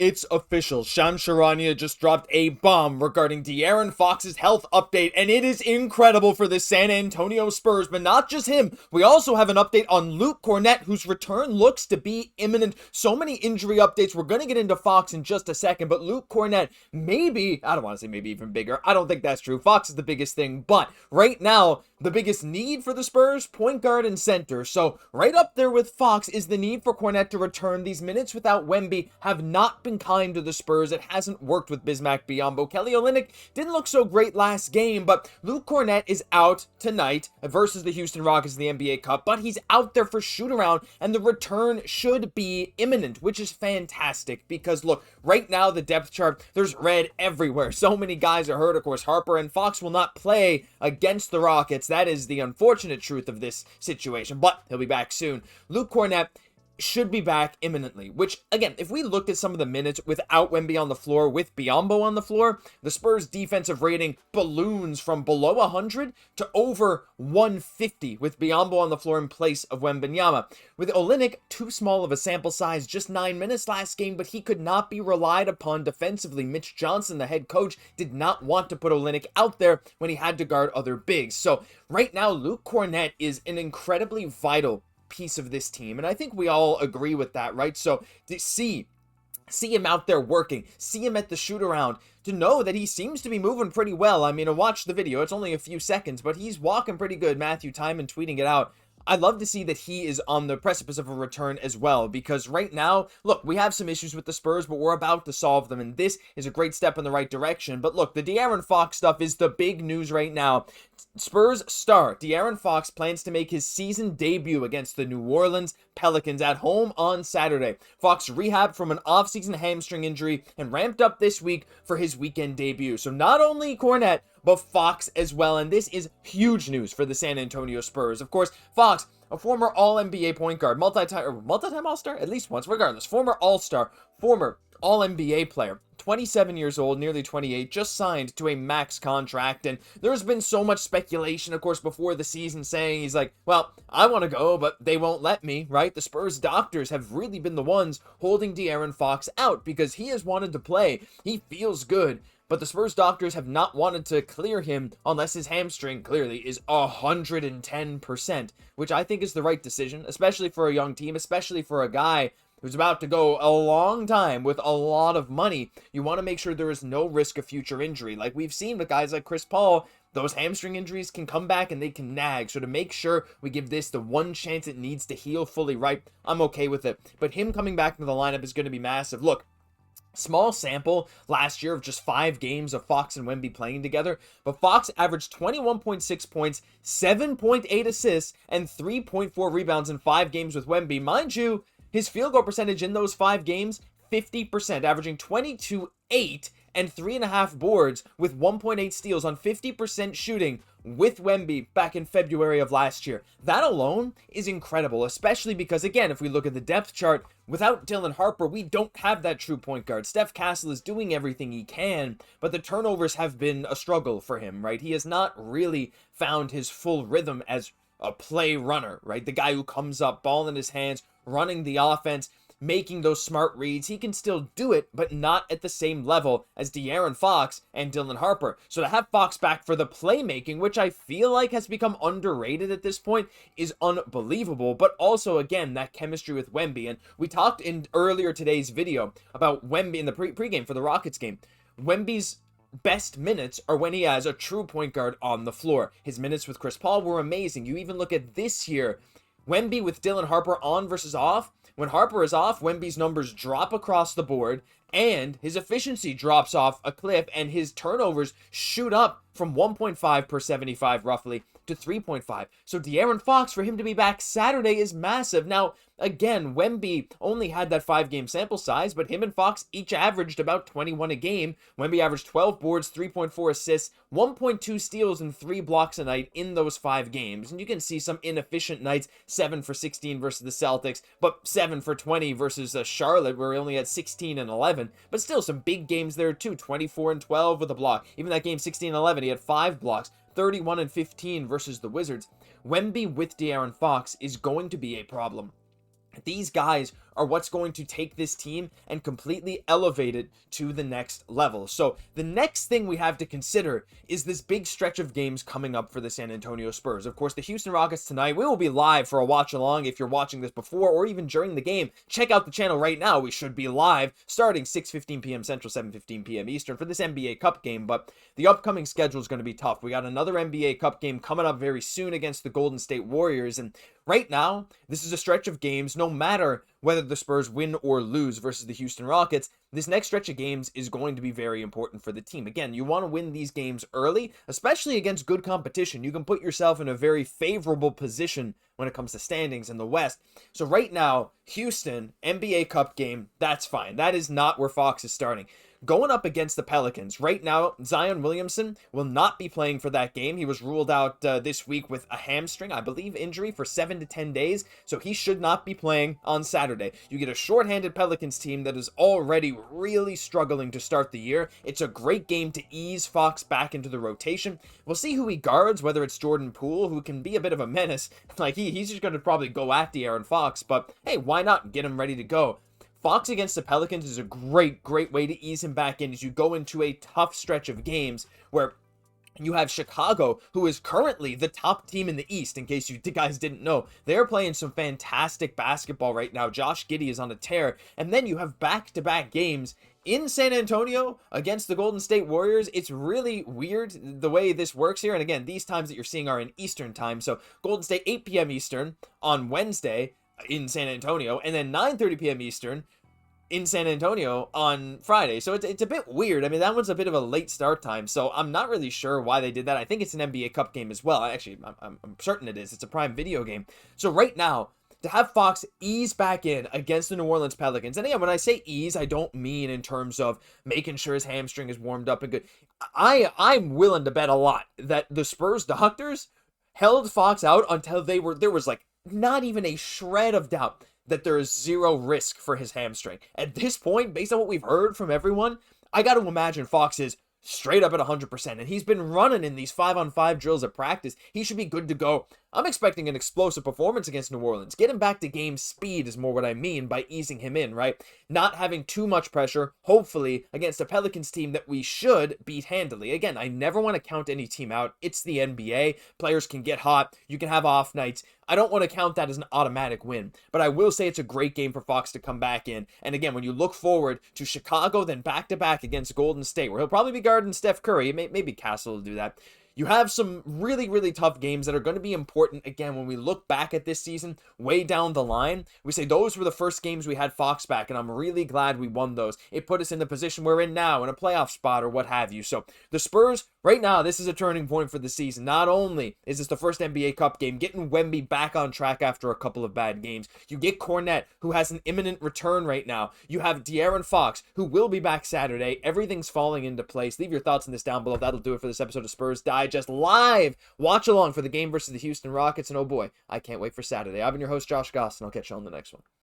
It's official. Shams Charania just dropped a bomb regarding De'Aaron Fox's health update, and it is incredible for the San Antonio Spurs, but not just him. We also have an update on Luke Kornet, whose return looks to be imminent. So many injury updates. We're going to get into Fox in just a second, but Luke Kornet, maybe, I don't want to say maybe even bigger. I don't think that's true. Fox is the biggest thing, but right now, the biggest need for the Spurs, point guard and center. So right up there with Fox is the need for Kornet to return. These minutes without Wemby have not been kind to the Spurs. It hasn't worked with Bismack Biyombo. Kelly Olynyk didn't look so great last game, but Luke Kornet is out tonight versus the Houston Rockets in the NBA Cup, but he's out there for shoot-around, and the return should be imminent, which is fantastic because, look, right now the depth chart, there's red everywhere. So many guys are hurt. Of course, Harper and Fox will not play against the Rockets. That is the unfortunate truth of this situation, but he'll be back soon. Luke Kornet should be back imminently, which, again, if we looked at some of the minutes without Wemby on the floor, with Biyombo on the floor, the Spurs' defensive rating balloons from below 100 to over 150 with Biyombo on the floor in place of Wembanyama. With Olynyk, too small of a sample size, just 9 minutes last game, but he could not be relied upon defensively. Mitch Johnson, the head coach, did not want to put Olynyk out there when he had to guard other bigs. So right now, Luke Kornet is an incredibly vital piece of this team, and I think we all agree with that, right? So to see him out there working, see him at the shoot around, to know that he seems to be moving pretty well. I mean, I watched the video, it's only a few seconds, but he's walking pretty good. Matthew Timon tweeting it out. I'd love to see that he is on the precipice of a return as well, because right now, look, we have some issues with the Spurs, but we're about to solve them, and this is a great step in the right direction. But look, the De'Aaron Fox stuff is the big news right now. Spurs star De'Aaron Fox plans to make his season debut against the New Orleans Pelicans at home on Saturday. Fox rehabbed from an offseason hamstring injury and ramped up this week for his weekend debut. So not only Kornet, but Fox as well, and this is huge news for the San Antonio Spurs. Of course, Fox, a former All-NBA point guard, multi-time All-Star, at least once, regardless, former All-Star, former All-NBA player, 27 years old, nearly 28, just signed to a max contract, and there's been so much speculation, of course, before the season saying he's like, well, I want to go, but they won't let me, right? The Spurs doctors have really been the ones holding De'Aaron Fox out because he has wanted to play. He feels good. But the Spurs doctors have not wanted to clear him unless his hamstring clearly is 110%, which I think is the right decision, especially for a young team, especially for a guy who's about to go a long time with a lot of money. You want to make sure there is no risk of future injury. Like we've seen with guys like Chris Paul, those hamstring injuries can come back and they can nag. So to make sure we give this the one chance it needs to heal fully right, I'm okay with it. But him coming back into the lineup is going to be massive. Look, small sample last year of just 5 games of Fox and Wemby playing together, but Fox averaged 21.6 points, 7.8 assists, and 3.4 rebounds in 5 games with Wemby. Mind you, his field goal percentage in those 5 games, 50%, averaging 22-8 and 3.5 boards with 1.8 steals on 50% shooting with Wemby back in February of last year. That alone is incredible, especially because, again, if we look at the depth chart, without Dylan Harper, we don't have that true point guard. Stephon Castle is doing everything he can, but the turnovers have been a struggle for him, right? He has not really found his full rhythm as a play runner, right? The guy who comes up, ball in his hands, running the offense, making those smart reads. He can still do it, but not at the same level as De'Aaron Fox and Dylan Harper. So to have Fox back for the playmaking, which I feel like has become underrated at this point, is unbelievable. But also, again, that chemistry with Wemby. And we talked in earlier today's video about Wemby in the pregame for the Rockets game. Wemby's best minutes are when he has a true point guard on the floor. His minutes with Chris Paul were amazing. You even look at this year, Wemby with Dylan Harper on versus off. When Harper is off, Wemby's numbers drop across the board, and his efficiency drops off a cliff, and his turnovers shoot up from 1.5 per 75 roughly to 3.5. So De'Aaron Fox, for him to be back Saturday is massive. Now, again, Wemby only had that 5-game sample size, but him and Fox each averaged about 21 a game. Wemby averaged 12 boards, 3.4 assists, 1.2 steals, and 3 blocks a night in those 5 games. And you can see some inefficient nights, 7 for 16 versus the Celtics, but 7 for 20 versus Charlotte, where he only had 16 and 11. But still some big games there too, 24 and 12 with a block. Even that game 16 and 11, he had 5 blocks. 31 and 15 versus the Wizards. Wemby with De'Aaron Fox is going to be a problem. These guys are what's going to take this team and completely elevate it to the next level. So the next thing we have to consider is this big stretch of games coming up for the San Antonio Spurs. Of course, the Houston Rockets tonight, we will be live for a watch along. If you're watching this before or even during the game, check out the channel right now. We should be live starting 6:15 p.m. Central, 7:15 p.m. Eastern for this NBA Cup game, but the upcoming schedule is going to be tough. We got another NBA Cup game coming up very soon against the Golden State Warriors, and right now, this is a stretch of games, no matter whether the Spurs win or lose versus the Houston Rockets, this next stretch of games is going to be very important for the team. Again, you want to win these games early, especially against good competition. You can put yourself in a very favorable position when it comes to standings in the West. So right now, Houston, NBA Cup game, that's fine. That is not where Fox is starting. Going up against the Pelicans, right now, Zion Williamson will not be playing for that game. He was ruled out this week with a hamstring, I believe, injury for 7 to 10 days, so he should not be playing on Saturday. You get a shorthanded Pelicans team that is already really struggling to start the year. It's a great game to ease Fox back into the rotation. We'll see who he guards, whether it's Jordan Poole, who can be a bit of a menace. Like, he's just going to probably go at De'Aaron Fox, but hey, why not get him ready to go? Fox against the Pelicans is a great way to ease him back in as you go into a tough stretch of games where you have Chicago, who is currently the top team in the East, in case you guys didn't know. They're playing some fantastic basketball right now. Josh Giddey is on a tear. And then you have back-to-back games in San Antonio against the Golden State Warriors. It's really weird the way this works here. And again, these times that you're seeing are in Eastern time. So Golden State, 8 p.m. Eastern on Wednesday in San Antonio, and then 9:30 p.m. Eastern in San Antonio on Friday. So it's a bit weird. I mean, that one's a bit of a late start time, so I'm not really sure why they did that. I think it's an NBA Cup game as well. Actually, I'm certain it is. It's a Prime Video game. So right now, to have Fox ease back in against the New Orleans Pelicans, and again, when I say ease, I don't mean in terms of making sure his hamstring is warmed up and good. I'm willing to bet a lot that the Spurs doctors held Fox out until there was like not even a shred of doubt that there is zero risk for his hamstring. At this point, based on what we've heard from everyone, I got to imagine Fox is straight up at 100%, and he's been running in these 5-on-5 drills at practice. He should be good to go. I'm expecting an explosive performance against New Orleans. Get him back to game speed is more what I mean by easing him in, right? Not having too much pressure, hopefully, against a Pelicans team that we should beat handily. Again, I never want to count any team out. It's the NBA. Players can get hot. You can have off nights. I don't want to count that as an automatic win, but I will say it's a great game for Fox to come back in. And again, when you look forward to Chicago, then back-to-back against Golden State, where he'll probably be guarding Steph Curry. Maybe Castle will do that. You have some really tough games that are going to be important, again, when we look back at this season, way down the line. We say those were the first games we had Fox back, and I'm really glad we won those. It put us in the position we're in now, in a playoff spot or what have you. So the Spurs, right now, this is a turning point for the season. Not only is this the first NBA Cup game, getting Wemby back on track after a couple of bad games. You get Kornet, who has an imminent return right now. You have De'Aaron Fox, who will be back Saturday. Everything's falling into place. Leave your thoughts on this down below. That'll do it for this episode of Spurs Digest live watch along for the game versus the Houston Rockets, and oh boy, I can't wait for Saturday. I've been your host, Josh Gosse, and I'll catch you on the next one.